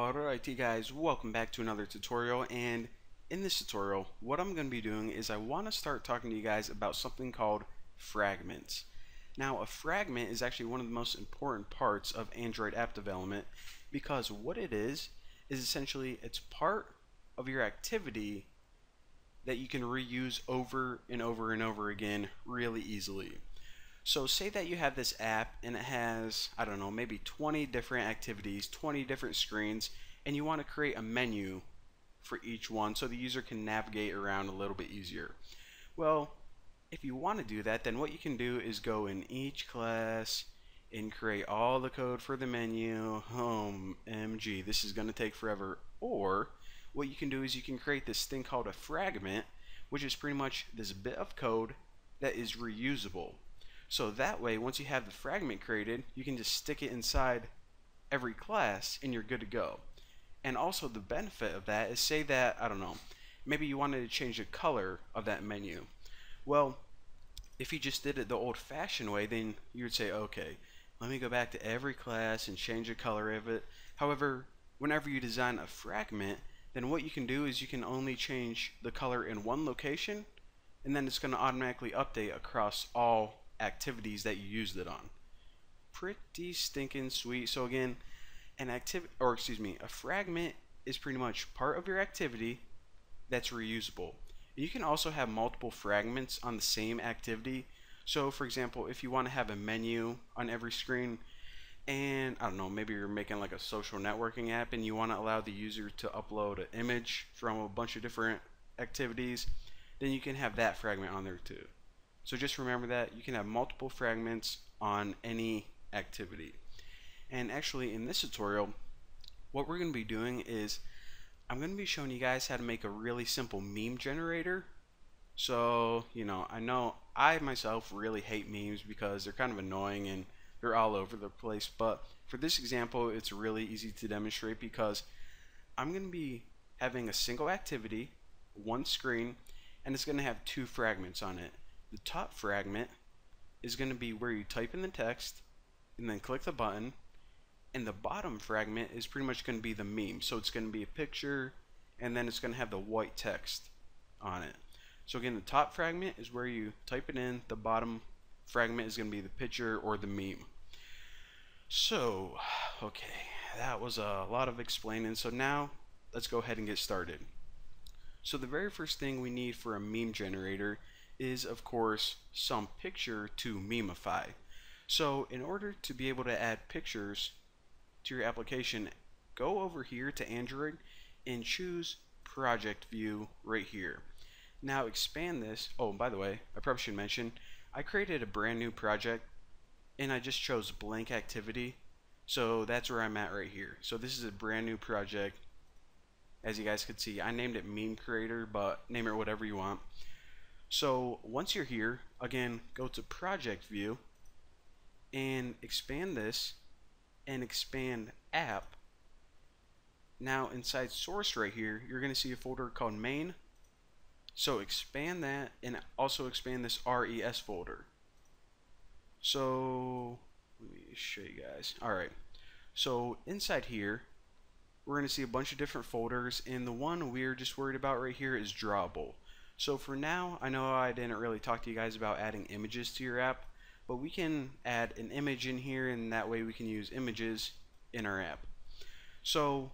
Alrighty guys, welcome back to another tutorial, and in this tutorial what I'm going to be doing is I want to start talking to you guys about something called fragments. Now a fragment is actually one of the most important parts of Android app development because what it is essentially it's part of your activity that you can reuse over and over and over again really easily. So say that you have this app and it has, I don't know, maybe 20 different activities, 20 different screens, and you want to create a menu for each one so the user can navigate around a little bit easier. Well, if you want to do that, then what you can do is go in each class and create all the code for the menu. MG, this is going to take forever. Or what you can do is you can create this thing called a fragment, which is pretty much this bit of code that is reusable. So that way, once you have the fragment created, you can just stick it inside every class and you're good to go. And also the benefit of that is, say that, I don't know, maybe you wanted to change the color of that menu. Well, if you just did it the old-fashioned way, then you would say, okay, let me go back to every class and change the color of it. However, whenever you design a fragment, then what you can do is you can only change the color in one location, and then it's going to automatically update across all activities that you used it on. Pretty stinking sweet. So again, a fragment is pretty much part of your activity that's reusable. And you can also have multiple fragments on the same activity. So for example, if you want to have a menu on every screen, and I don't know, maybe you're making like a social networking app and you want to allow the user to upload an image from a bunch of different activities, then you can have that fragment on there too. So just remember that you can have multiple fragments on any activity. And actually in this tutorial, what we're going to be doing is I'm going to be showing you guys how to make a really simple meme generator. So, I know I myself really hate memes because they're kind of annoying and they're all over the place. But for this example, it's really easy to demonstrate because I'm going to be having a single activity, one screen, and it's going to have two fragments on it. The top fragment is going to be where you type in the text and then click the button, and the bottom fragment is pretty much going to be the meme. So it's going to be a picture and then it's going to have the white text on it. So again, the top fragment is where you type it in, the bottom fragment is going to be the picture or the meme. So okay, that was a lot of explaining, so now let's go ahead and get started. So the very first thing we need for a meme generator is, of course, some picture to memeify. So in order to be able to add pictures to your application, go over here to Android and choose Project View right here. Now expand this. Oh, by the way, I probably should mention, I created a brand new project and I just chose blank activity. So that's where I'm at right here. So this is a brand new project. As you guys can see, I named it Meme Creator, but name it whatever you want. So once you're here, again, go to Project View and expand this and expand App. Now inside Source right here, you're going to see a folder called Main. So expand that and also expand this RES folder. So let me show you guys. Alright, so inside here, we're going to see a bunch of different folders, and the one we're just worried about right here is Drawable. So for now, I know I didn't really talk to you guys about adding images to your app, but we can add an image in here, and that way we can use images in our app. So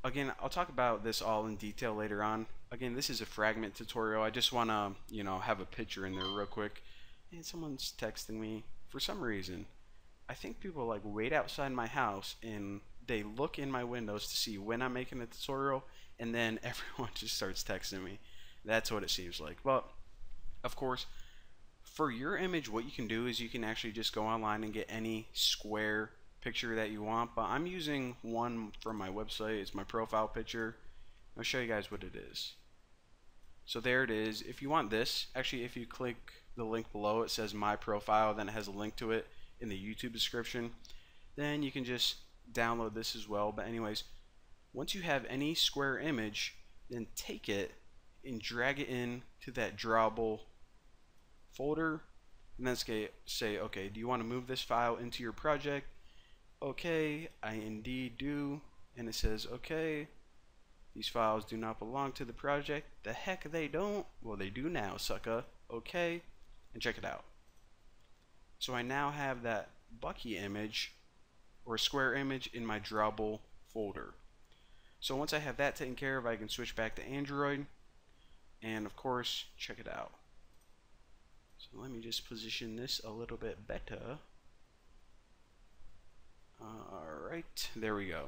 again, I'll talk about this all in detail later on. Again, this is a fragment tutorial. I just want to, have a picture in there real quick. And someone's texting me for some reason. I think people like wait outside my house and they look in my windows to see when I'm making a tutorial, and then everyone just starts texting me. That's what it seems like. But of course, for your image, what you can do is you can actually just go online and get any square picture that you want. But I'm using one from my website. It's my profile picture. I'll show you guys what it is. So there it is. If you want this, actually, if you click the link below, it says my profile, then it has a link to it in the YouTube description. Then you can just download this as well. But anyways, once you have any square image, then take it and drag it in to that drawable folder, and then say, okay, do you want to move this file into your project? Okay, I indeed do. and it says, okay, these files do not belong to the project. The heck they don't. Well, they do now, sucker. Okay, and check it out. So I now have that Bucky image or square image in my drawable folder. So once I have that taken care of, I can switch back to Android and of course check it out. So let me just position this a little bit better. Alright, there we go.